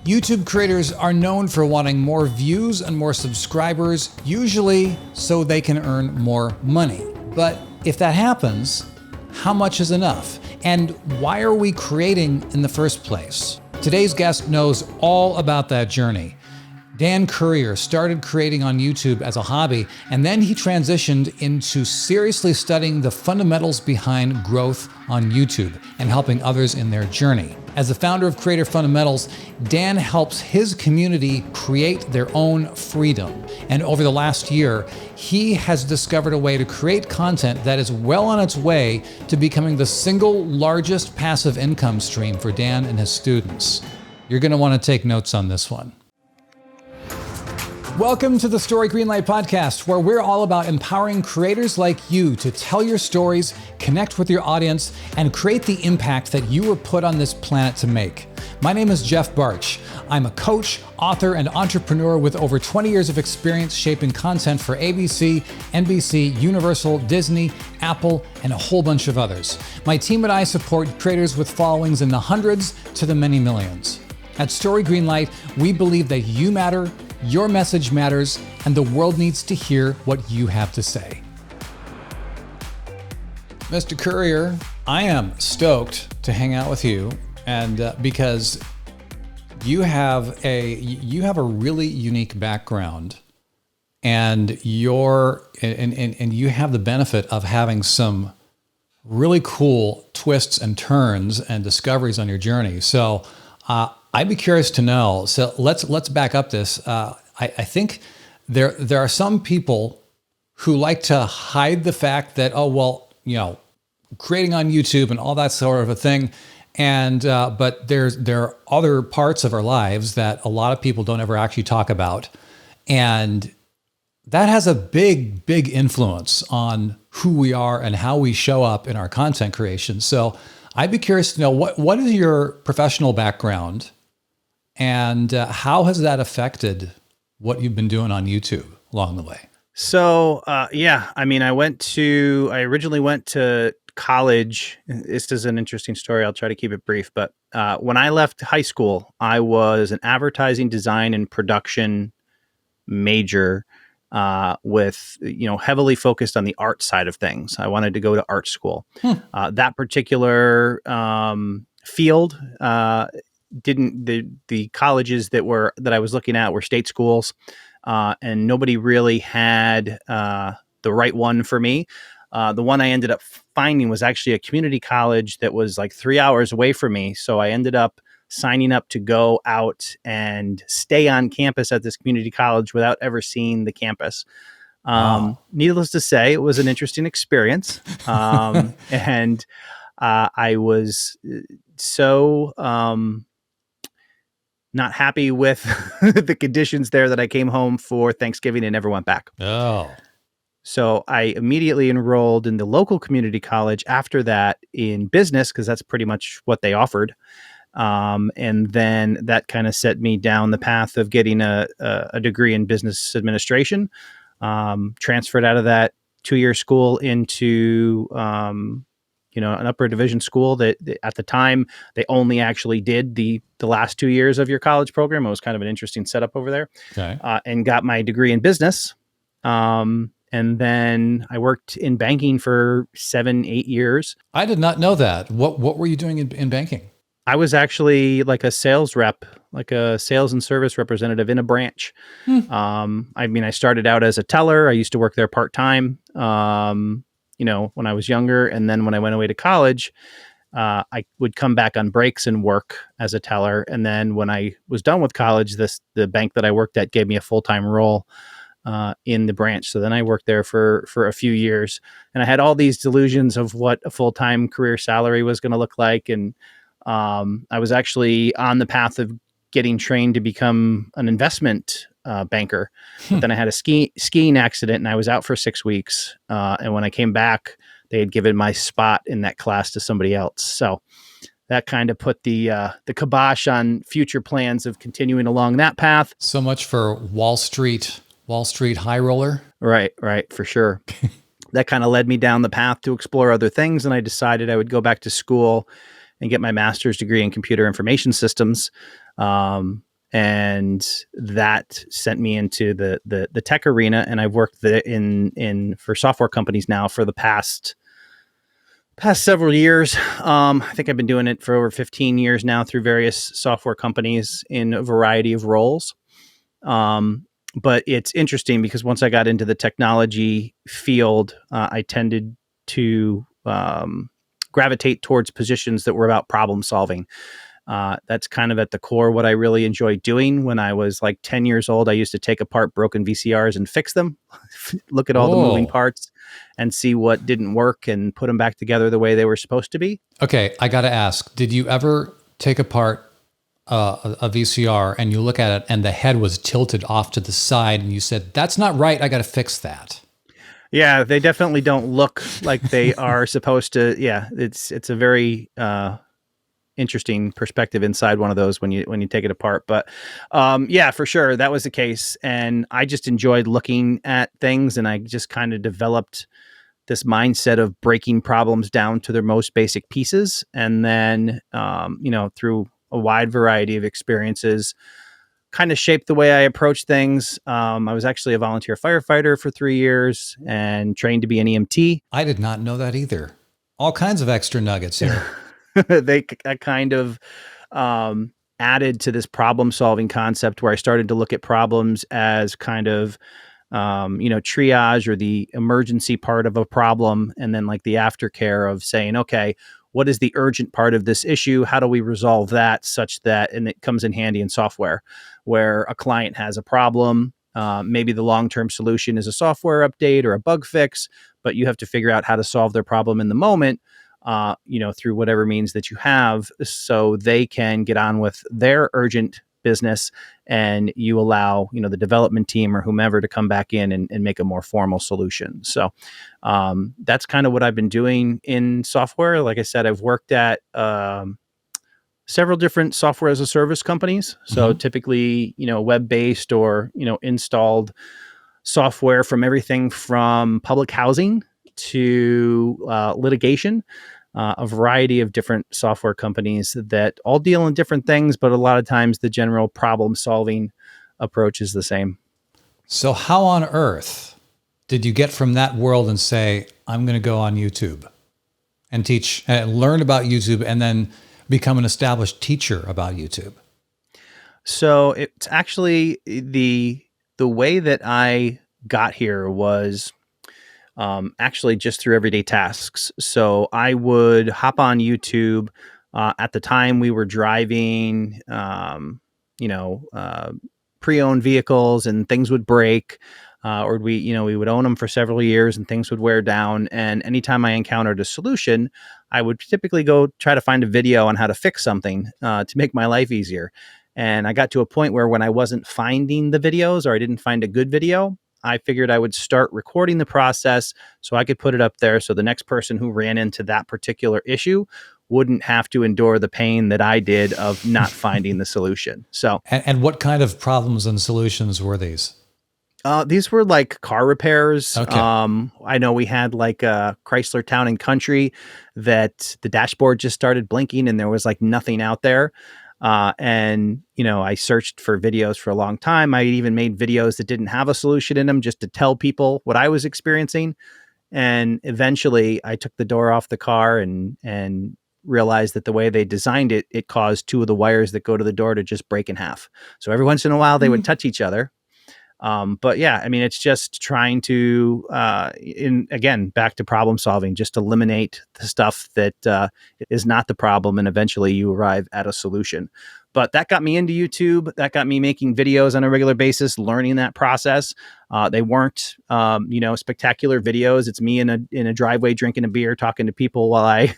YouTube creators are known for wanting more views and more subscribers, usually so they can earn more money. But if that happens, how much is enough? And why are we creating in the first place? Today's guest knows all about that journey. Dan Currier started creating on YouTube as a hobby, and then he transitioned into seriously studying the fundamentals behind growth on YouTube and helping others in their journey. As the founder of Creator Fundamentals, Dan helps his community create their own freedom. And over the last year, he has discovered a way to create content that is well on its way to becoming the single largest passive income stream for Dan and his students. You're going to want to take notes on this one. Welcome to the Story Greenlight podcast, where we're all about empowering creators like you to tell your stories, connect with your audience, and create the impact that you were put on this planet to make. My name is Jeff Barch. I'm a coach, author, and entrepreneur with over 20 years of experience shaping content for ABC, NBC, Universal, Disney, Apple, and a whole bunch of others. My team and I support creators with followings in the hundreds to the many millions. At Story Greenlight, we believe that you matter, your message matters, and the world needs to hear what you have to say. Mr. Currier, I am stoked to hang out with you, and because you have a really unique background, and you have the benefit of having some really cool twists and turns and discoveries on your journey. So I'd be curious to know. So let's back up this. I think there are some people who like to hide the fact that, creating on YouTube and all that sort of a thing. And but there are other parts of our lives that a lot of people don't ever actually talk about, and that has a big influence on who we are and how we show up in our content creation. So I'd be curious to know what is your professional background, and how has that affected what you've been doing on YouTube along the way? So, I originally went to college. This is an interesting story. I'll try to keep it brief. But when I left high school, I was an advertising design and production major with, heavily focused on the art side of things. I wanted to go to art school. That particular field the colleges that I was looking at were state schools, and nobody really had the right one for me. The one I ended up finding was actually a community college that was like 3 hours away from me. So I ended up signing up to go out and stay on campus at this community college without ever seeing the campus. Needless to say, it was an interesting experience. And I was so not happy with the conditions there that I came home for Thanksgiving and never went back. Oh. So I immediately enrolled in the local community college after that in business, because that's pretty much what they offered. And then that kind of set me down the path of getting a degree in business administration. Transferred out of that 2-year school into an upper division school that at the time they only actually did the last 2 years of your college program. It was kind of an interesting setup over there. Okay. And got my degree in business. And then I worked in banking for 7-8 years. I did not know that. What were you doing in banking? I was actually like a sales rep, like a sales and service representative in a branch. I started out as a teller. I used to work there part-time, when I was younger. And then when I went away to college, I would come back on breaks and work as a teller. And then when I was done with college, the bank that I worked at gave me a full-time role in the branch. So then I worked there for a few years, and I had all these delusions of what a full-time career salary was going to look like. And I was actually on the path of getting trained to become an investment banker. But then I had a skiing accident, and I was out for 6 weeks. And when I came back, they had given my spot in that class to somebody else. So that kind of put the kibosh on future plans of continuing along that path. So much for Wall Street high roller. Right, for sure. That kind of led me down the path to explore other things, and I decided I would go back to school and get my master's degree in computer information systems. and that sent me into the tech arena. And I've worked in for software companies now for the past several years. I think I've been doing it for over 15 years now through various software companies in a variety of roles. But it's interesting because once I got into the technology field, I tended to gravitate towards positions that were about problem solving. That's kind of at the core what I really enjoy doing. When I was like 10 years old, I used to take apart broken VCRs and fix them, look at all the moving parts and see what didn't work and put them back together the way they were supposed to be. Okay, I got to ask, did you ever take apart a VCR and you look at it and the head was tilted off to the side and you said, that's not right, I got to fix that? Yeah, they definitely don't look like they are supposed to. Yeah, it's a very interesting perspective inside one of those when you take it apart. But yeah, for sure, that was the case. And I just enjoyed looking at things, and I just kind of developed this mindset of breaking problems down to their most basic pieces. And then, through a wide variety of experiences, kind of shaped the way I approach things. I was actually a volunteer firefighter for 3 years and trained to be an EMT. I did not know that either. All kinds of extra nuggets here. They kind of added to this problem solving concept where I started to look at problems as kind of, triage or the emergency part of a problem. And then like the aftercare of saying, okay, what is the urgent part of this issue? How do we resolve that such that, and it comes in handy in software where a client has a problem. Maybe the long-term solution is a software update or a bug fix, but you have to figure out how to solve their problem in the moment, through whatever means that you have, so they can get on with their urgent business, and you allow, the development team or whomever to come back in and make a more formal solution. So that's kind of what I've been doing in software. Like I said, I've worked at several different software as a service companies. So typically, web-based or, installed software from everything from public housing to litigation, a variety of different software companies that all deal in different things, but a lot of times the general problem solving approach is the same. So how on earth did you get from that world and say, I'm going to go on YouTube and teach and learn about YouTube and then become an established teacher about YouTube? So it's actually the way that I got here was actually just through everyday tasks. So I would hop on YouTube. At the time, we were driving, pre-owned vehicles, and things would break, or we would own them for several years, and things would wear down. And anytime I encountered a solution, I would typically go try to find a video on how to fix something to make my life easier. And I got to a point where when I wasn't finding the videos, or I didn't find a good video, I figured I would start recording the process so I could put it up there so the next person who ran into that particular issue wouldn't have to endure the pain that I did of not finding the solution. So, and what kind of problems and solutions were these? These were like car repairs. Okay. I know we had like a Chrysler Town and Country that the dashboard just started blinking and there was like nothing out there. I searched for videos for a long time. I even made videos that didn't have a solution in them just to tell people what I was experiencing. And eventually I took the door off the car and realized that the way they designed it, it caused two of the wires that go to the door to just break in half. So every once in a while they would touch each other. But yeah, I mean, it's just trying to, again, back to problem solving, just eliminate the stuff that is not the problem. And eventually you arrive at a solution. But that got me into YouTube. That got me making videos on a regular basis, learning that process. They weren't, spectacular videos. It's me in a driveway drinking a beer, talking to people while I,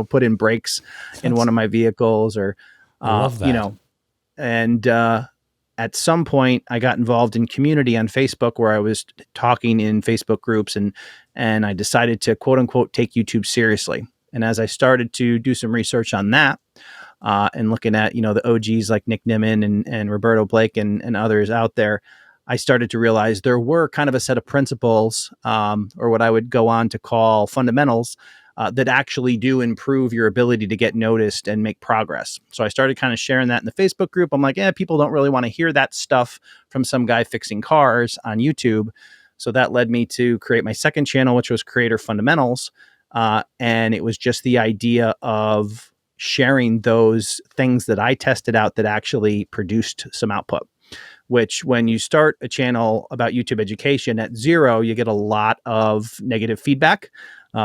put in brakes in one of my vehicles or, I love that. At some point I got involved in community on Facebook where I was talking in Facebook groups and I decided to quote unquote take YouTube seriously. And as I started to do some research on that, and looking at, the OGs like Nick Nimmin and Roberto Blake and others out there, I started to realize there were kind of a set of principles, or what I would go on to call fundamentals, that actually do improve your ability to get noticed and make progress. So I started kind of sharing that in the Facebook group. I'm like, people don't really want to hear that stuff from some guy fixing cars on YouTube. So that led me to create my second channel, which was Creator Fundamentals. And it was just the idea of sharing those things that I tested out that actually produced some output, which when you start a channel about YouTube education at zero, you get a lot of negative feedback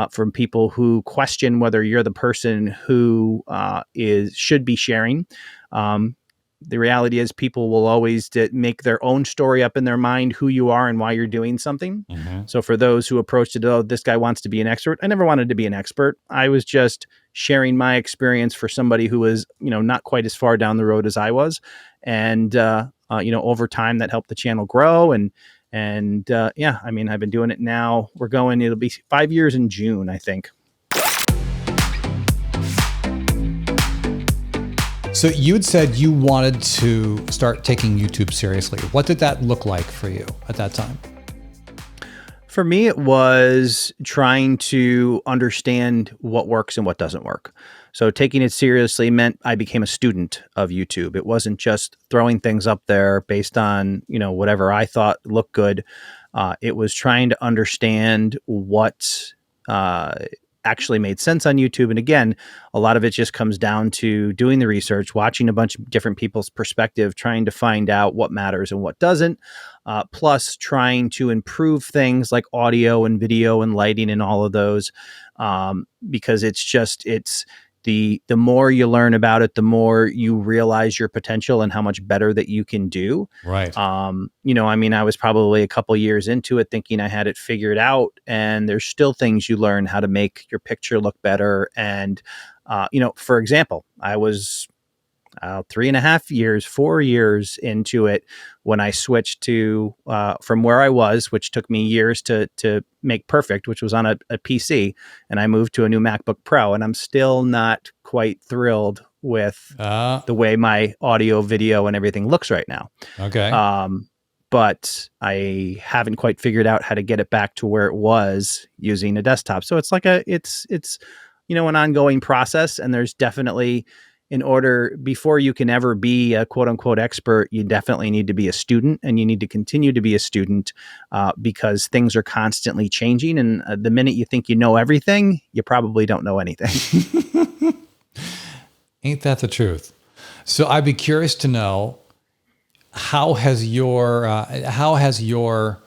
from people who question whether you're the person who should be sharing. The reality is people will always make their own story up in their mind, who you are and why you're doing something. Mm-hmm. So for those who approached it, oh, this guy wants to be an expert. I never wanted to be an expert. I was just sharing my experience for somebody who was, not quite as far down the road as I was. And, over time that helped the channel grow. And I've been doing it now. It'll be 5 years in June, I think. So you'd said you wanted to start taking YouTube seriously. What did that look like for you at that time? For me, it was trying to understand what works and what doesn't work. So taking it seriously meant I became a student of YouTube. It wasn't just throwing things up there based on, whatever I thought looked good. It was trying to understand what actually made sense on YouTube. And again, a lot of it just comes down to doing the research, watching a bunch of different people's perspective, trying to find out what matters and what doesn't, plus trying to improve things like audio and video and lighting and all of those, because it's the more you learn about it, the more you realize your potential and how much better that you can do. Right. I was probably a couple years into it thinking I had it figured out, and there's still things you learn how to make your picture look better. And, for example, I was 4 years into it when I switched to from where I was, which took me years to make perfect, which was on a PC, and I moved to a new MacBook Pro, and I'm still not quite thrilled with the way my audio, video, and everything looks right now. Okay. But I haven't quite figured out how to get it back to where it was using a desktop. So it's like it's an ongoing process, and there's definitely, before you can ever be a quote unquote expert, you definitely need to be a student, and you need to continue to be a student because things are constantly changing. And the minute you think you know everything, you probably don't know anything. Ain't that the truth? So I'd be curious to know, how has your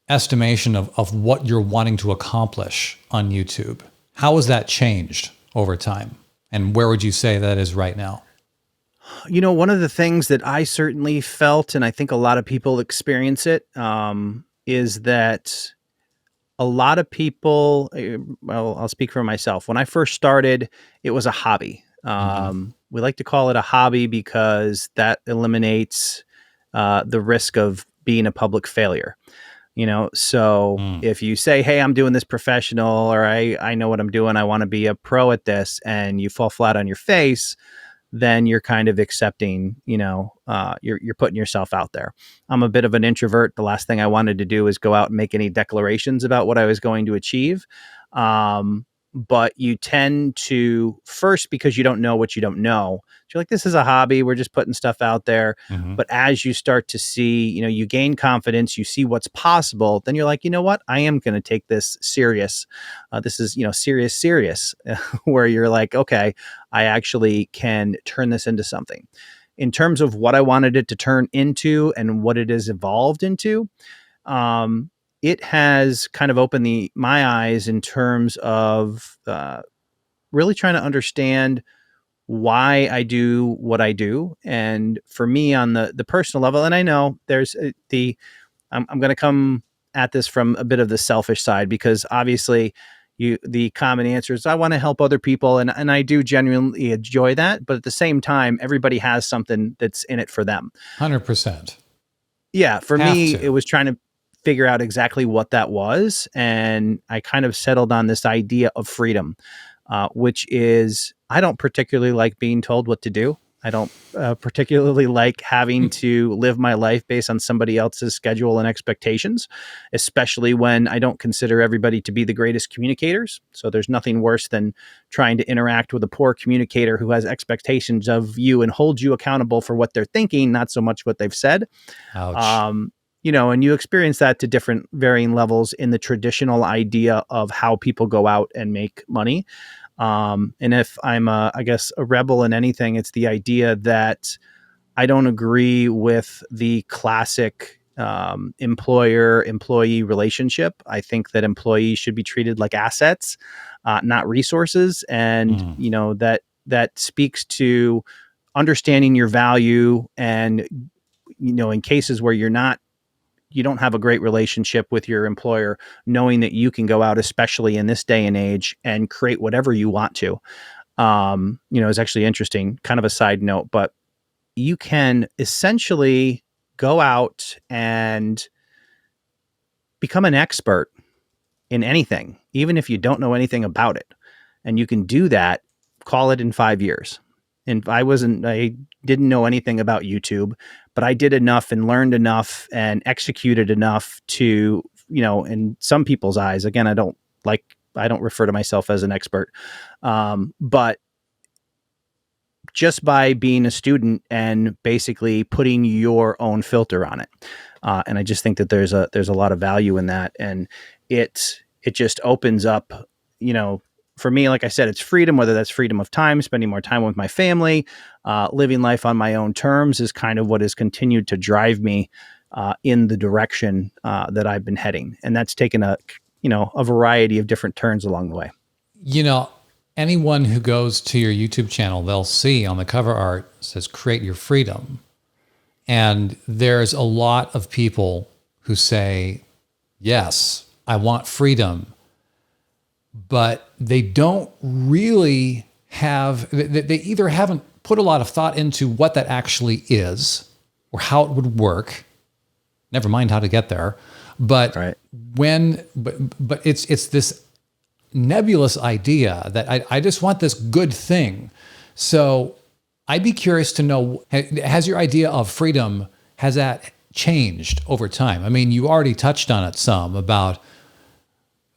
estimation of what you're wanting to accomplish on YouTube, how has that changed over time? And where would you say that is right now? One of the things that I certainly felt, and I think a lot of people experience it, is that a lot of people, I'll speak for myself. When I first started, it was a hobby. We like to call it a hobby because that eliminates the risk of being a public failure. If you say, hey, I'm doing this professional, or I know what I'm doing, I want to be a pro at this, and you fall flat on your face, then you're kind of accepting, you're putting yourself out there. I'm a bit of an introvert. The last thing I wanted to do is go out and make any declarations about what I was going to achieve. But you tend to, first, because you don't know what you don't know, you're like, this is a hobby, we're just putting stuff out there. Mm-hmm. But as you start to see, you gain confidence, you see what's possible, then you're like, you know what, I am going to take this serious. This is, serious, where you're like, okay, I actually can turn this into something. In terms of what I wanted it to turn into and what it has evolved into, it has kind of opened my eyes in terms of really trying to understand why I do what I do. And for me, on the personal level, and I know there's I'm going to come at this from a bit of the selfish side, because obviously the common answer is I want to help other people. And I do genuinely enjoy that. But at the same time, everybody has something that's in it for them. 100%. Yeah. For me, it was trying to figure out exactly what that was. And I kind of settled on this idea of freedom, which is, I don't particularly like being told what to do. I don't particularly like having to live my life based on somebody else's schedule and expectations, especially when I don't consider everybody to be the greatest communicators. So there's nothing worse than trying to interact with a poor communicator who has expectations of you and holds you accountable for what they're thinking, not so much what they've said. Ouch. And you experience that to different varying levels in the traditional idea of how people go out and make money. And if I'm, I guess, a rebel in anything, it's the idea that I don't agree with the classic employer-employee relationship. I think that employees should be treated like assets, not resources. And, that speaks to understanding your value and, in cases where you don't have a great relationship with your employer, knowing that you can go out, especially in this day and age, and create whatever you want to, is actually interesting, kind of a side note, but you can essentially go out and become an expert in anything, even if you don't know anything about it. And you can do that, call it in 5 years. And I didn't know anything about YouTube, but I did enough and learned enough and executed enough to, in some people's eyes, again, I don't refer to myself as an expert, but just by being a student and basically putting your own filter on it. And I just think that there's a lot of value in that. And it just opens up, for me, like I said, it's freedom, whether that's freedom of time, spending more time with my family, living life on my own terms is kind of what has continued to drive me in the direction that I've been heading. And that's taken a variety of different turns along the way. Anyone who goes to your YouTube channel, they'll see on the cover art says create your freedom. And there's a lot of people who say, yes, I want freedom, but they don't really they either haven't put a lot of thought into what that actually is or how it would work, never mind how to get there. But right. but it's this nebulous idea that I just want this good thing. So I'd be curious to know, has your idea of freedom, has that changed over time? I mean, you already touched on it some about,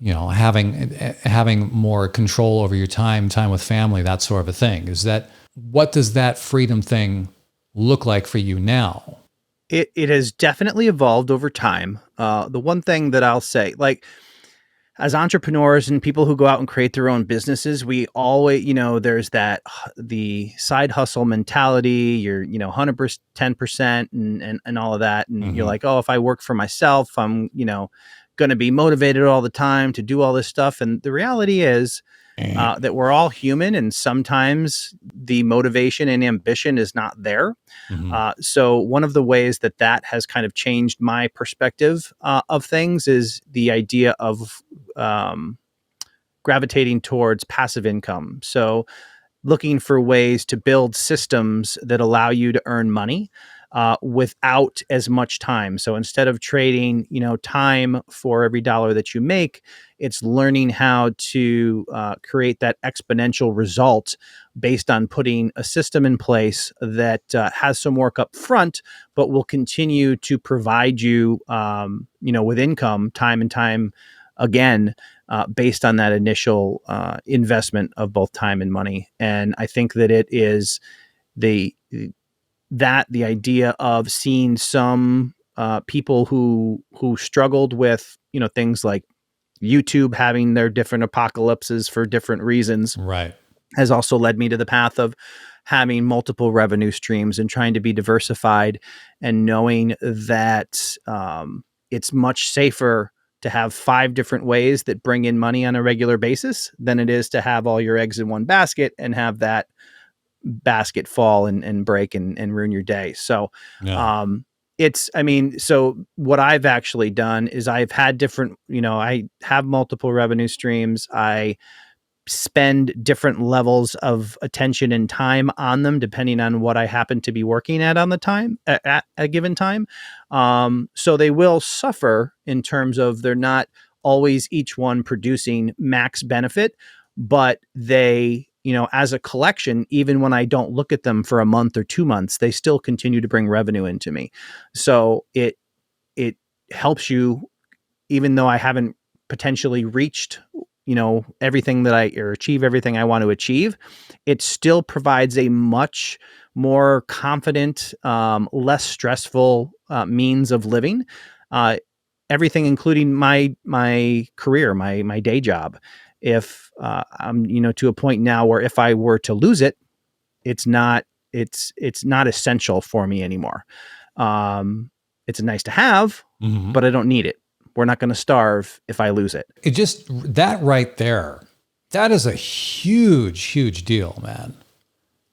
having more control over your time with family, that sort of a thing. What does that freedom thing look like for you now? It has definitely evolved over time. The one thing that I'll say, like, as entrepreneurs and people who go out and create their own businesses, we always, there's the side hustle mentality, you're, 100%, 10% and all of that. And you're like, oh, if I work for myself, I'm, going to be motivated all the time to do all this stuff. And the reality is that we're all human, and sometimes the motivation and ambition is not there. So one of the ways that has kind of changed my perspective of things is the idea of gravitating towards passive income. So looking for ways to build systems that allow you to earn money without as much time. So instead of trading, time for every dollar that you make, it's learning how to create that exponential result based on putting a system in place that has some work up front, but will continue to provide you, with income time and time again, based on that initial investment of both time and money. And I think that it is the idea of seeing some people who struggled with, things like YouTube having their different apocalypses for different reasons, right, has also led me to the path of having multiple revenue streams and trying to be diversified, and knowing that it's much safer to have 5 different ways that bring in money on a regular basis than it is to have all your eggs in one basket and have that basket fall and break and ruin your day. So, yeah. So what I've actually done is I've had different, I have multiple revenue streams. I spend different levels of attention and time on them, depending on what I happen to be working at on the time at a given time. So they will suffer in terms of they're not always each one producing max benefit, but they, as a collection, even when I don't look at them for a month or 2 months, they still continue to bring revenue into me. So it helps you, even though I haven't potentially reached, everything or achieve everything I want to achieve, it still provides a much more confident, less stressful means of living. Everything, including my career, my day job. If I'm, to a point now where if I were to lose it, it's not essential for me anymore. It's nice to have, but I don't need it. We're not going to starve if I lose it. It just, that right there, that is a huge, huge deal, man.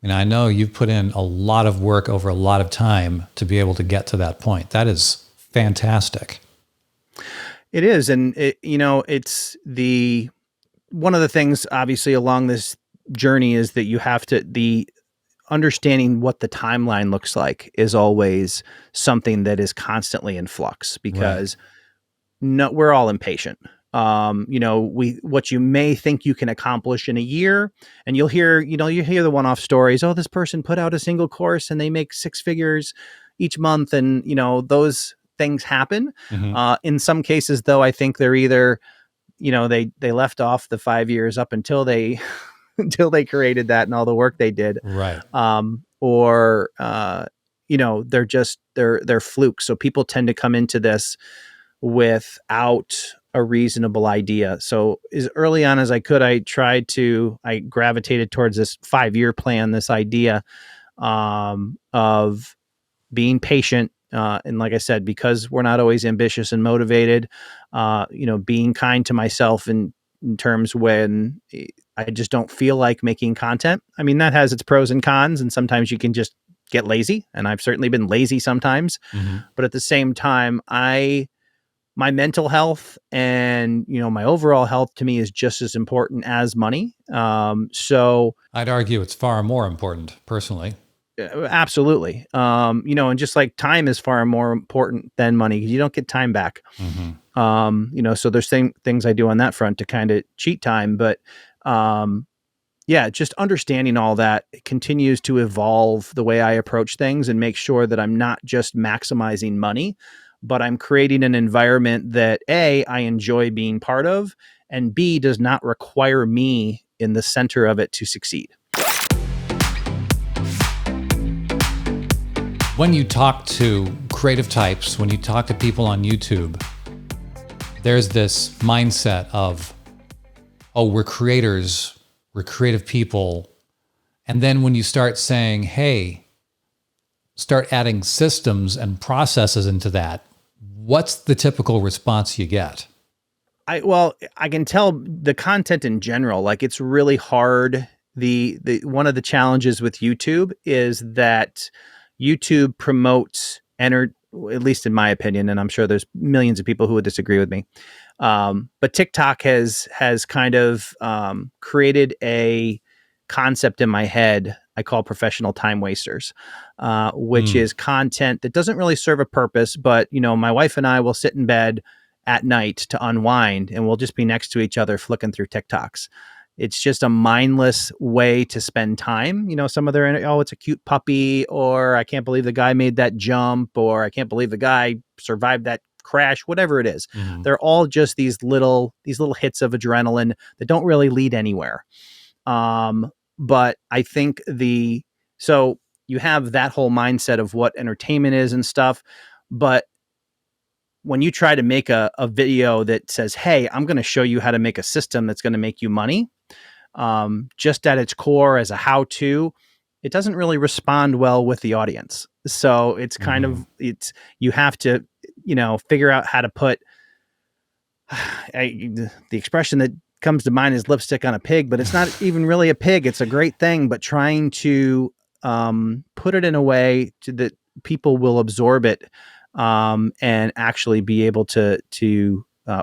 And I know you've put in a lot of work over a lot of time to be able to get to that point. That is fantastic. It is. And it's one of the things obviously along this journey is that you have to, the understanding what the timeline looks like is always something that is constantly in flux, because we're all impatient. What you may think you can accomplish in a year, and you hear the one-off stories. Oh, this person put out a single course and they make 6 figures each month. And, those things happen. In some cases though, I think they're either, they left off the 5 years up until they until they created that and all the work they did. Right. Or they're flukes. So people tend to come into this without a reasonable idea. So as early on as I could, I gravitated towards this 5-year plan, this idea of being patient. And like I said, because we're not always ambitious and motivated, being kind to myself in terms when I just don't feel like making content. I mean, that has its pros and cons, and sometimes you can just get lazy. And I've certainly been lazy sometimes, but at the same time, my mental health and, my overall health to me is just as important as money. So I'd argue it's far more important personally. Absolutely. And just like time is far more important than money, because you don't get time back. So there's things I do on that front to kind of cheat time, but, just understanding all that continues to evolve the way I approach things and make sure that I'm not just maximizing money, but I'm creating an environment that A, I enjoy being part of, and B, does not require me in the center of it to succeed. When you talk to creative types, when you talk to people on YouTube, there's this mindset of, oh, we're creators, we're creative people. And then when you start saying, hey, start adding systems and processes into that, what's the typical response you get? I can tell the content in general, like it's really hard. The one of the challenges with YouTube is that YouTube promotes, at least in my opinion, and I'm sure there's millions of people who would disagree with me. But TikTok has kind of created a concept in my head I call professional time wasters, which is content that doesn't really serve a purpose. But, my wife and I will sit in bed at night to unwind, and we'll just be next to each other flicking through TikToks. It's just a mindless way to spend time. Some of it's a cute puppy, or I can't believe the guy made that jump, or I can't believe the guy survived that crash, whatever it is. They're all just these little hits of adrenaline that don't really lead anywhere. But I think so you have that whole mindset of what entertainment is and stuff. But when you try to make a video that says, hey, I'm going to show you how to make a system that's going to make you money, just at its core as a how-to, it doesn't really respond well with the audience. So it's kind of, you have to, figure out how to put, the expression that comes to mind is lipstick on a pig, but it's not even really a pig. It's a great thing, but trying to put it in a way that people will absorb it and actually be able to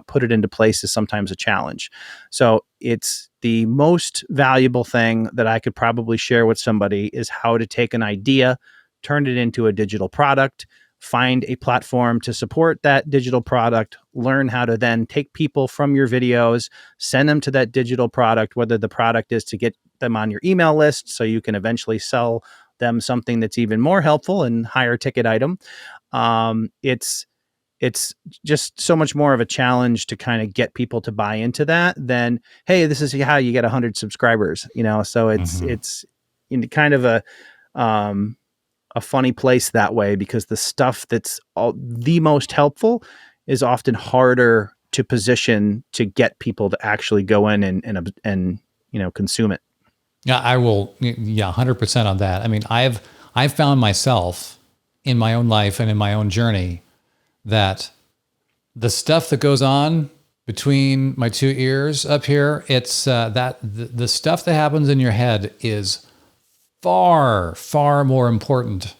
put it into place is sometimes a challenge. So it's the most valuable thing that I could probably share with somebody is how to take an idea, turn it into a digital product, find a platform to support that digital product, learn how to then take people from your videos, send them to that digital product, whether the product is to get them on your email list so you can eventually sell them something that's even more helpful and higher ticket item. It's just so much more of a challenge to kind of get people to buy into that than, hey, this is how you get 100 subscribers, so it's in kind of a funny place that way, because the stuff that's the most helpful is often harder to position to get people to actually go in and consume it. Yeah, I will. Yeah, 100% on that. I mean, I've found myself in my own life and in my own journey that the stuff that goes on between my two ears up here, it's that the stuff that happens in your head is far, far more important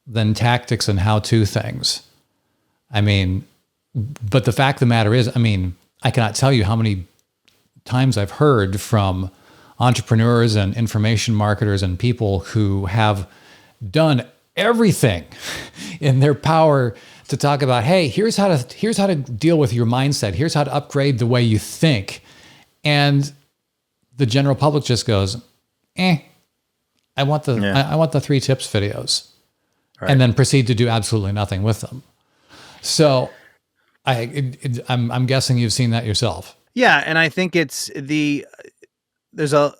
than tactics and how-to things. I mean, but the fact of the matter is, I mean, I cannot tell you how many times I've heard from entrepreneurs and information marketers and people who have done everything in their power to talk about, hey, here's how to deal with your mindset. Here's how to upgrade the way you think. And the general public just goes, I want the 3 tips videos, right, and then proceed to do absolutely nothing with them. So I'm guessing you've seen that yourself. Yeah. And I think there's a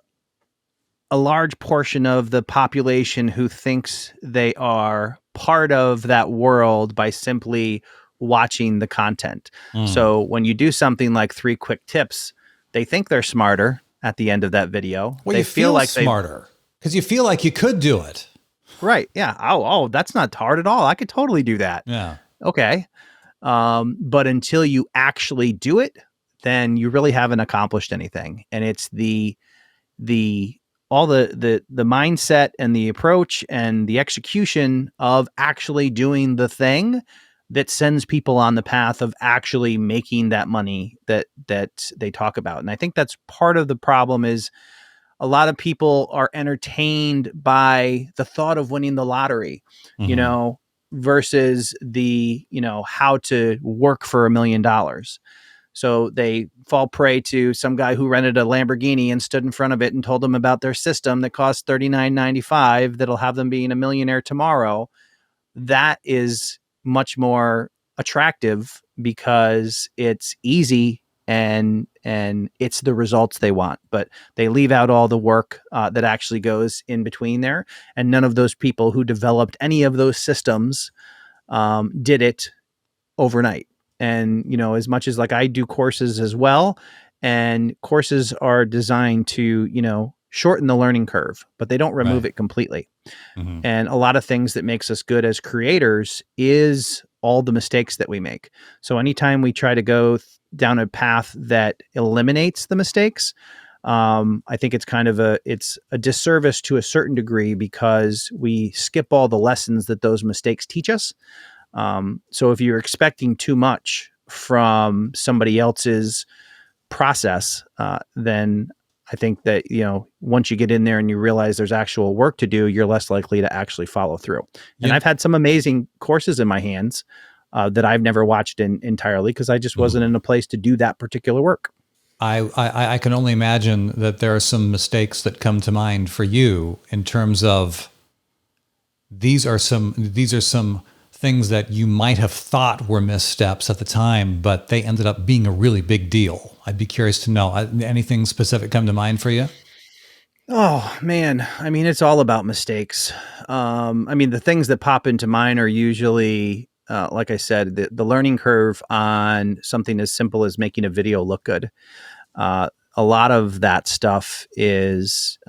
large portion of the population who thinks they are part of that world by simply watching the content. So when you do something like 3 quick tips, they think they're smarter at the end of that video. Well, they you feel like smarter because you feel like you could do it. Right. Yeah. Oh, that's not hard at all. I could totally do that. Yeah. Okay. But until you actually do it, then you really haven't accomplished anything. And it's the mindset and the approach and the execution of actually doing the thing that sends people on the path of actually making that money that they talk about. And I think that's part of the problem is a lot of people are entertained by the thought of winning the lottery, versus the, how to work for $1 million. So they fall prey to some guy who rented a Lamborghini and stood in front of it and told them about their system that costs $39.95 that'll have them being a millionaire tomorrow. That is much more attractive because it's easy and it's the results they want. But they leave out all the work that actually goes in between there. And none of those people who developed any of those systems did it overnight. And, as much as like I do courses as well, and courses are designed to, shorten the learning curve, but they don't remove it completely. Mm-hmm. And a lot of things that makes us good as creators is all the mistakes that we make. So anytime we try to go down a path that eliminates the mistakes, I think it's kind of it's a disservice to a certain degree because we skip all the lessons that those mistakes teach us. So if you're expecting too much from somebody else's process, then I think that, once you get in there and you realize there's actual work to do, you're less likely to actually follow through. And I've had some amazing courses in my hands that I've never watched entirely because I just wasn't in a place to do that particular work. I can only imagine that there are some mistakes that come to mind for you in terms of these are some things that you might have thought were missteps at the time, but they ended up being a really big deal. I'd be curious to know, anything specific come to mind for you? Oh, man. I mean, it's all about mistakes. The things that pop into mind are usually, like I said, the learning curve on something as simple as making a video look good. A lot of that stuff is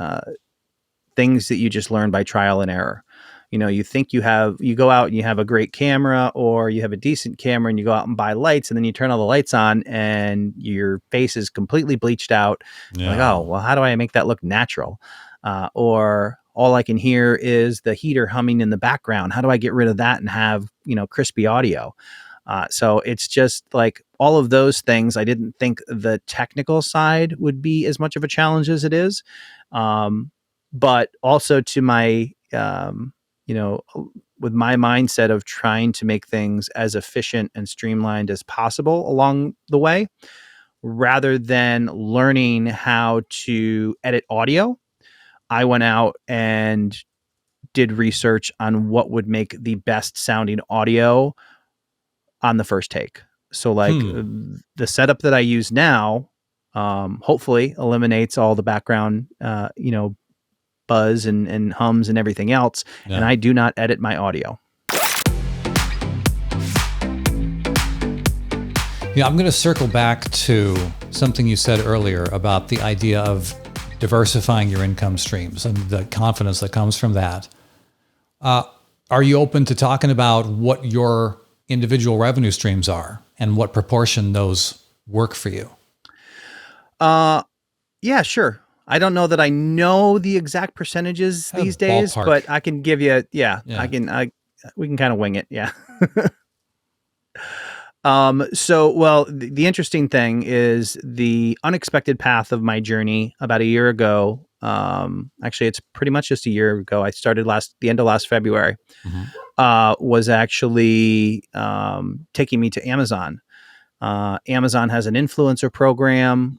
things that you just learn by trial and error. You think you go out and you have a great camera or you have a decent camera and you go out and buy lights and then you turn all the lights on and your face is completely bleached out. Yeah. Like, oh, well, how do I make that look natural? Or all I can hear is the heater humming in the background. How do I get rid of that and have, crispy audio? So it's just like all of those things. I didn't think the technical side would be as much of a challenge as it is. But also to my, with my mindset of trying to make things as efficient and streamlined as possible along the way, rather than learning how to edit audio. I went out and did research on what would make the best sounding audio on the first take. So like the setup that I use now, hopefully eliminates all the background, buzz and hums and everything else. Yeah. And I do not edit my audio. Yeah, I'm going to circle back to something you said earlier about the idea of diversifying your income streams and the confidence that comes from that. Are you open to talking about what your individual revenue streams are and what proportion those work for you? Yeah, sure. I don't know that I know the exact percentages these days, ballpark. but I can give you, Yeah. we can kind of wing it. Yeah. The interesting thing is the unexpected path of my journey about a year ago. Actually, it's pretty much just a year ago. I started the end of last February, was actually taking me to Amazon. Amazon has an influencer program.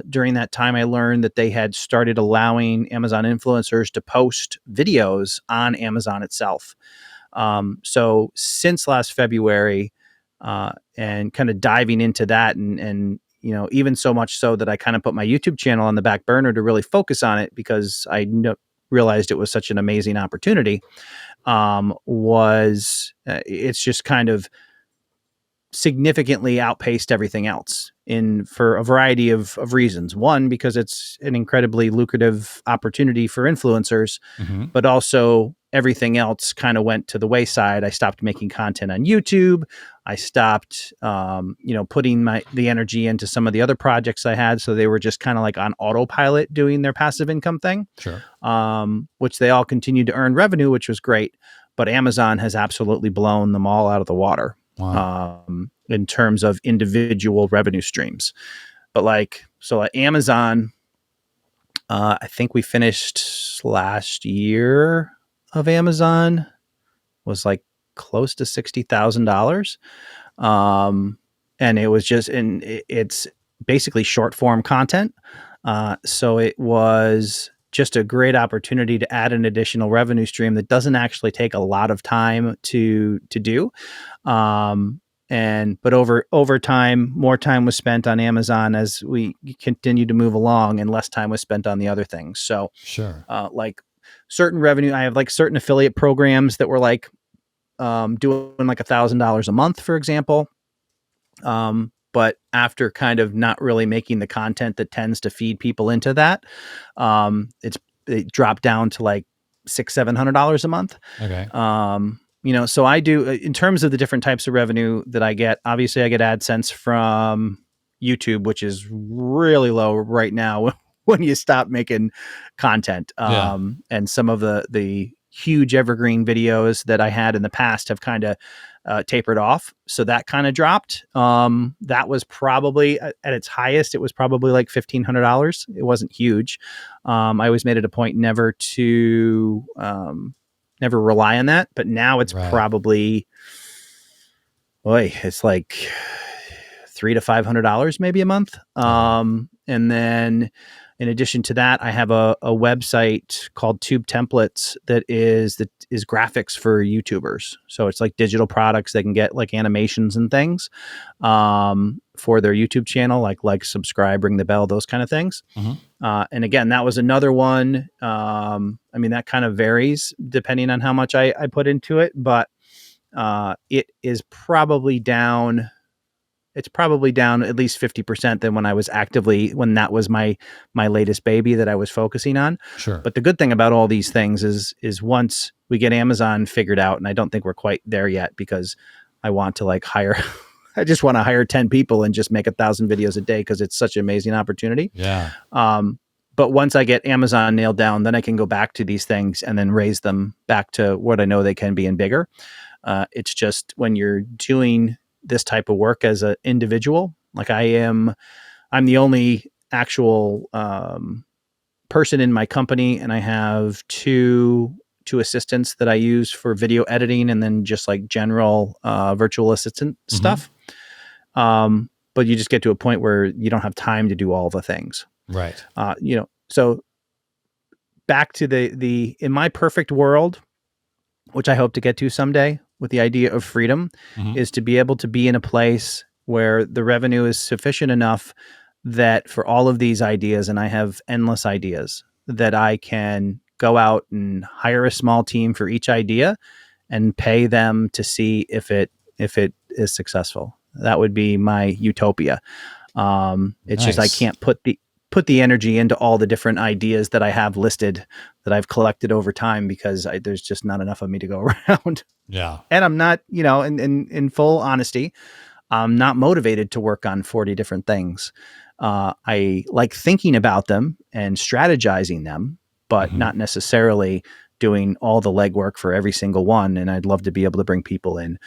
During that time, I learned that they had started allowing Amazon influencers to post videos on Amazon itself. So since last February, and kind of diving into that and even so much so that I kind of put my YouTube channel on the back burner to really focus on it because I realized it was such an amazing opportunity. It's just kind of significantly outpaced everything else for a variety of reasons. One, because it's an incredibly lucrative opportunity for influencers, but also everything else kind of went to the wayside. I stopped making content on YouTube. I stopped, putting the energy into some of the other projects I had. So they were just kind of like on autopilot doing their passive income thing, Sure. Which they all continued to earn revenue, which was great. But Amazon has absolutely blown them all out of the water. Wow. In terms of individual revenue streams. But at Amazon, I think we finished last year of Amazon was like close to $60,000. And it was it's basically short form content. So it was just a great opportunity to add an additional revenue stream that doesn't actually take a lot of time to do. But over time, more time was spent on Amazon as we continued to move along, and less time was spent on the other things. So, sure. Like certain revenue, I have like certain affiliate programs that were like doing like $1,000 a month, for example. But after kind of not really making the content that tends to feed people into that, it dropped down to like $600-700 a month. Okay. So I do, in terms of the different types of revenue that I get, obviously I get AdSense from YouTube, which is really low right now when you stop making content. And some of the huge evergreen videos that I had in the past have kind of tapered off. So that kind of dropped. That was probably at its highest. It was probably like $1,500. It wasn't huge. I always made it a point never to never rely on that. But now it's probably, it's like $300 to $500 maybe a month. And then in addition to that, I have a website called Tube Templates that is graphics for YouTubers. So it's like digital products. They can get like animations and things for their YouTube channel, like subscribe, ring the bell, those kind of things. And again, that was another one. That kind of varies depending on how much I put into it, but it is probably down. It's probably down at least 50% than when that was my latest baby that I was focusing on. Sure. But the good thing about all these things is once we get Amazon figured out, and I don't think we're quite there yet because I want to I just want to hire 10 people and just make 1,000 videos a day because it's such an amazing opportunity. Yeah. But once I get Amazon nailed down, then I can go back to these things and then raise them back to what I know they can be and bigger. It's just when you're doing this type of work as an individual, like I'm the only actual person in my company, and I have two two assistants that I use for video editing and then just like general virtual assistant stuff. But you just get to a point where you don't have time to do all the things. Right. So back to the in my perfect world, which I hope to get to someday with the idea of freedom, is to be able to be in a place where the revenue is sufficient enough that for all of these ideas, and I have endless ideas, that I can go out and hire a small team for each idea and pay them to see if it is successful. That would be my utopia. It's just I can't put the energy into all the different ideas that I have listed that I've collected over time because there's just not enough of me to go around. Yeah. And I'm not, in full honesty, I'm not motivated to work on 40 different things. I like thinking about them and strategizing them, but not necessarily doing all the legwork for every single one. And I'd love to be able to bring people in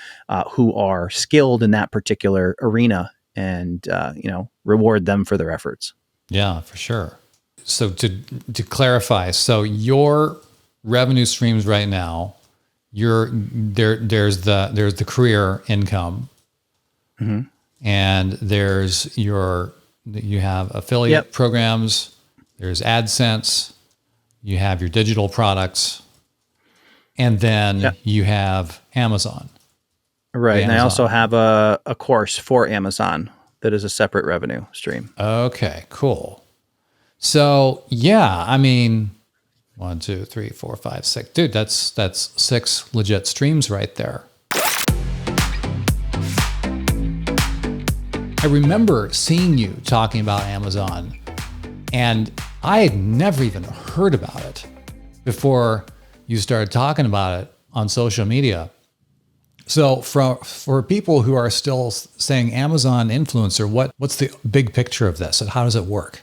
who are skilled in that particular arena and, reward them for their efforts. Yeah, for sure. So to clarify, so your revenue streams right now, there's the career income, and you have affiliate programs, there's AdSense, you have your digital products, and then you have Amazon. Right. And I also have a course for Amazon that is a separate revenue stream. Okay, cool. So yeah, I mean, 1, 2, 3, 4, 5, 6. Dude, that's 6 legit streams right there. I remember seeing you talking about Amazon, and I had never even heard about it before you started talking about it on social media. So for people who are still saying Amazon influencer, what's the big picture of this and how does it work?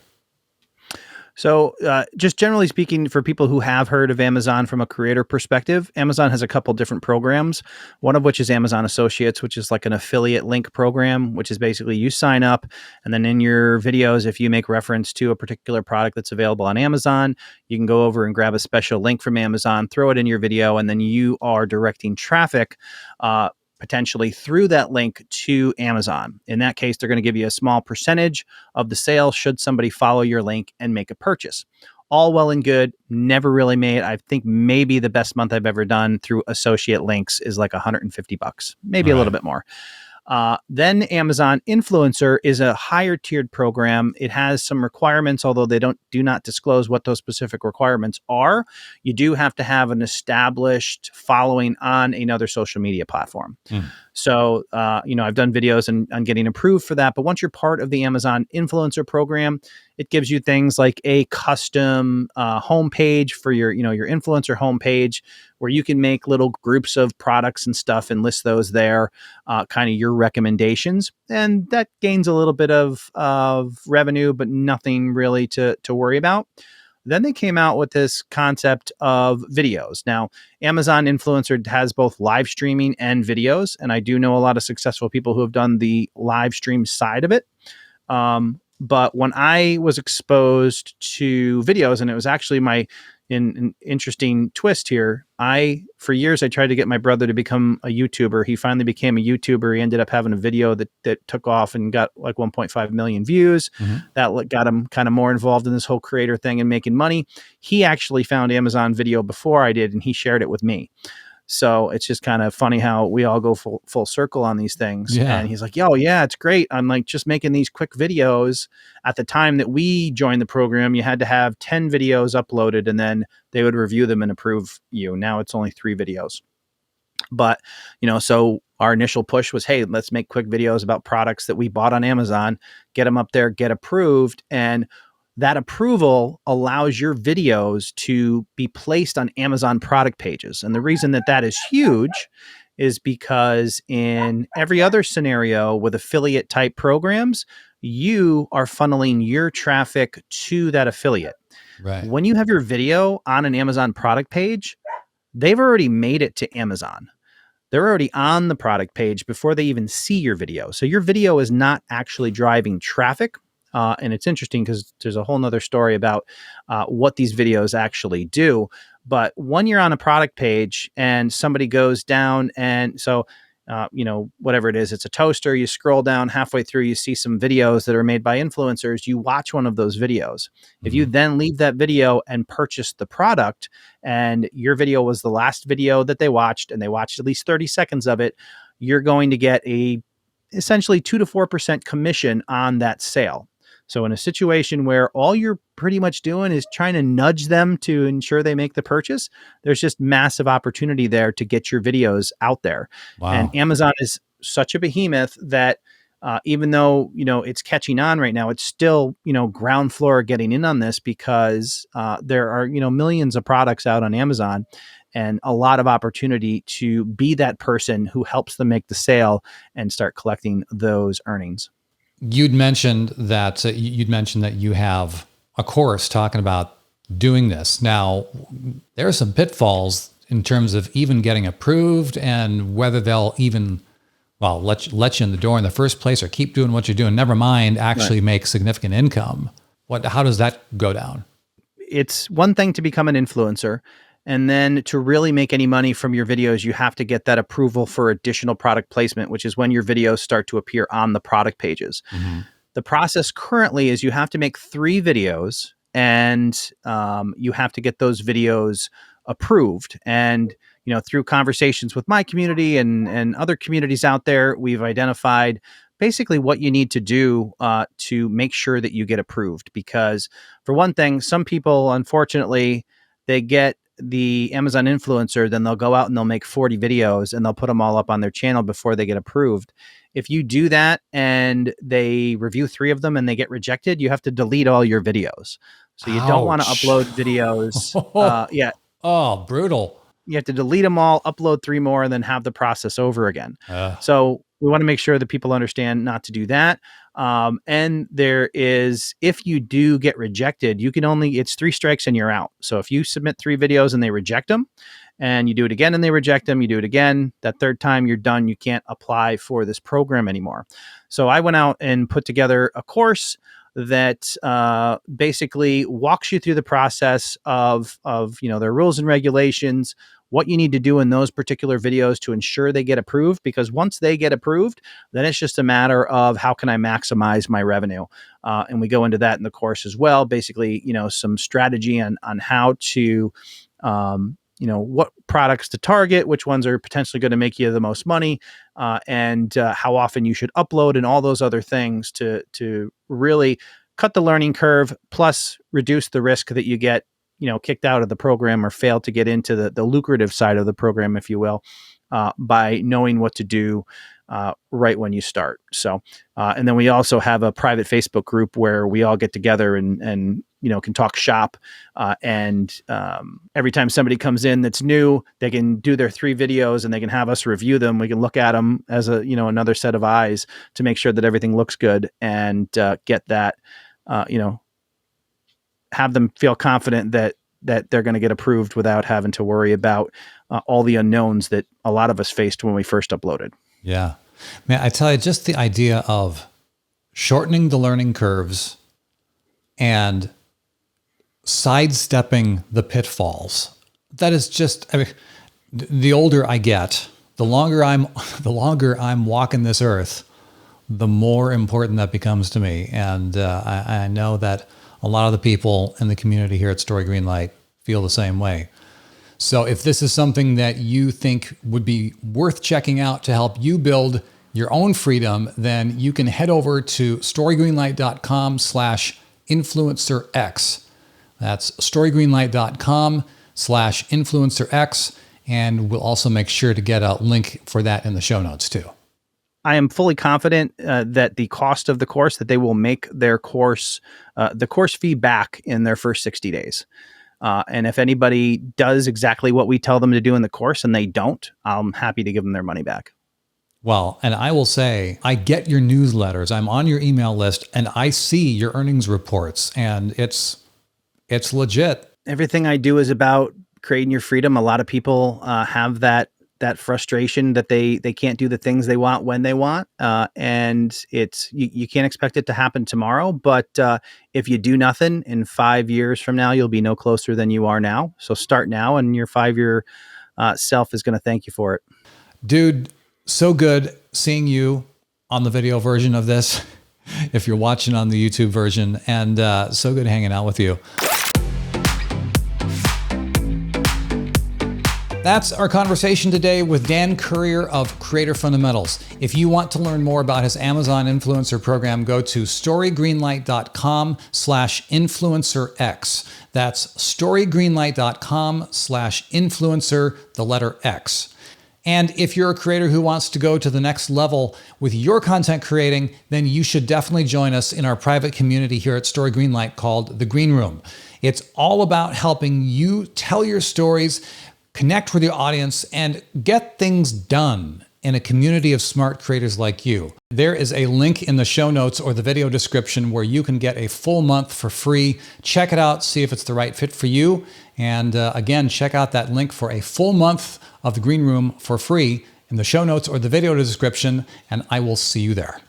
So just generally speaking, for people who have heard of Amazon from a creator perspective, Amazon has a couple different programs, one of which is Amazon Associates, which is like an affiliate link program, which is basically you sign up and then in your videos, if you make reference to a particular product that's available on Amazon, you can go over and grab a special link from Amazon, throw it in your video, and then you are directing traffic potentially through that link to Amazon. In that case, they're going to give you a small percentage of the sale should somebody follow your link and make a purchase. All well and good, never really made. I think maybe the best month I've ever done through associate links is like $150, maybe a little bit more. Then Amazon Influencer is a higher tiered program. It has some requirements, although they do not disclose what those specific requirements are. You do have to have an established following on another social media platform. So, I've done videos on getting approved for that. But once you're part of the Amazon Influencer program, it gives you things like a custom homepage for your influencer homepage, where you can make little groups of products and stuff and list those there, kind of your recommendations. And that gains a little bit of revenue, but nothing really to worry about. Then they came out with this concept of videos. Now, Amazon Influencer has both live streaming and videos, and I do know a lot of successful people who have done the live stream side of it. But when I was exposed to videos, and it was actually an interesting twist here. For years, I tried to get my brother to become a YouTuber. He finally became a YouTuber. He ended up having a video that took off and got like 1.5 million views. That got him kind of more involved in this whole creator thing and making money. He actually found Amazon Video before I did, and he shared it with me. So it's just kind of funny how we all go full circle on these things. Yeah. And he's like, yo, yeah, it's great. I'm like just making these quick videos. At the time that we joined the program, you had to have 10 videos uploaded and then they would review them and approve you. Now it's only 3 videos. But, so our initial push was, hey, let's make quick videos about products that we bought on Amazon, get them up there, get approved. And that approval allows your videos to be placed on Amazon product pages. And the reason that is huge is because in every other scenario with affiliate type programs, you are funneling your traffic to that affiliate. Right. When you have your video on an Amazon product page, they've already made it to Amazon. They're already on the product page before they even see your video. So your video is not actually driving traffic. And it's interesting because there's a whole nother story about what these videos actually do. But when you're on a product page and somebody goes down and whatever it is, it's a toaster, you scroll down halfway through, you see some videos that are made by influencers, you watch one of those videos. If you then leave that video and purchase the product, and your video was the last video that they watched, and they watched at least 30 seconds of it, you're going to get essentially 2 to 4% commission on that sale. So in a situation where all you're pretty much doing is trying to nudge them to ensure they make the purchase, there's just massive opportunity there to get your videos out there. Wow. And Amazon is such a behemoth that even though, it's catching on right now, it's still, ground floor getting in on this, because there are, millions of products out on Amazon, and a lot of opportunity to be that person who helps them make the sale and start collecting those earnings. You'd mentioned that you have a course talking about doing this. Now, there are some pitfalls in terms of even getting approved, and whether they'll even let you in the door in the first place, or keep doing what you're doing. Never mind actually make significant income. How does that go down? It's one thing to become an influencer. And then to really make any money from your videos, you have to get that approval for additional product placement, which is when your videos start to appear on the product pages. Mm-hmm. The process currently is you have to make 3 videos, and you have to get those videos approved. And, through conversations with my community and other communities out there, we've identified basically what you need to do to make sure that you get approved. Because for one thing, some people, unfortunately, they get the Amazon influencer, then they'll go out and they'll make 40 videos and they'll put them all up on their channel before they get approved. If you do that and they review 3 of them and they get rejected, you have to delete all your videos. So you don't want to upload videos. Yeah. Oh, brutal. You have to delete them all, upload 3 more, and then have the process over again. So we want to make sure that people understand not to do that. And there is, if you do get rejected, it's 3 strikes and you're out. So if you submit 3 videos and they reject them, and you do it again and they reject them, you do it again, that 3rd time you're done. You can't apply for this program anymore. So I went out and put together a course that basically walks you through the process of their rules and regulations, what you need to do in those particular videos to ensure they get approved. Because once they get approved, then it's just a matter of how can I maximize my revenue. And we go into that in the course as well. Basically, some strategy on how to, what products to target, which ones are potentially going to make you the most money, and how often you should upload, and all those other things to really cut the learning curve, plus reduce the risk that you get kicked out of the program or fail to get into the lucrative side of the program, if you will, by knowing what to do right when you start. So, and then we also have a private Facebook group where we all get together and can talk shop. And every time somebody comes in that's new, they can do their 3 videos and they can have us review them. We can look at them as another set of eyes to make sure that everything looks good, and get that, have them feel confident that they're going to get approved without having to worry about all the unknowns that a lot of us faced when we first uploaded. Yeah. Man, I tell you, just the idea of shortening the learning curves and sidestepping the pitfalls. That is just, the older I get, the longer I'm walking this earth, the more important that becomes to me. And I know that a lot of the people in the community here at Story Greenlight feel the same way. So if this is something that you think would be worth checking out to help you build your own freedom, then you can head over to storygreenlight.com/influencerx. That's storygreenlight.com/influencerx. And we'll also make sure to get a link for that in the show notes too. I am fully confident that the cost of the course, that they will make their course, the course fee back in their first 60 days. And if anybody does exactly what we tell them to do in the course and they don't, I'm happy to give them their money back. Well, and I will say, I get your newsletters. I'm on your email list and I see your earnings reports, and it's legit. Everything I do is about creating your freedom. A lot of people have that that frustration that they can't do the things they want when they want, and it's you can't expect it to happen tomorrow. But if you do nothing, in 5 years from now, you'll be no closer than you are now. So start now, and your 5 year self is going to thank you for it. Dude, so good seeing you on the video version of this, if you're watching on the YouTube version, and so good hanging out with you. That's our conversation today with Dan Currier of Creator Fundamentals. If you want to learn more about his Amazon influencer program, go to storygreenlight.com/influencerx. That's storygreenlight.com/influencer, the letter X. And if you're a creator who wants to go to the next level with your content creating, then you should definitely join us in our private community here at Story Greenlight called The Green Room. It's all about helping you tell your stories, connect with your audience, and get things done in a community of smart creators like you. There is a link in the show notes or the video description where you can get a full month for free. Check it out, see if it's the right fit for you. And again, check out that link for a full month of the Green Room for free in the show notes or the video description, and I will see you there.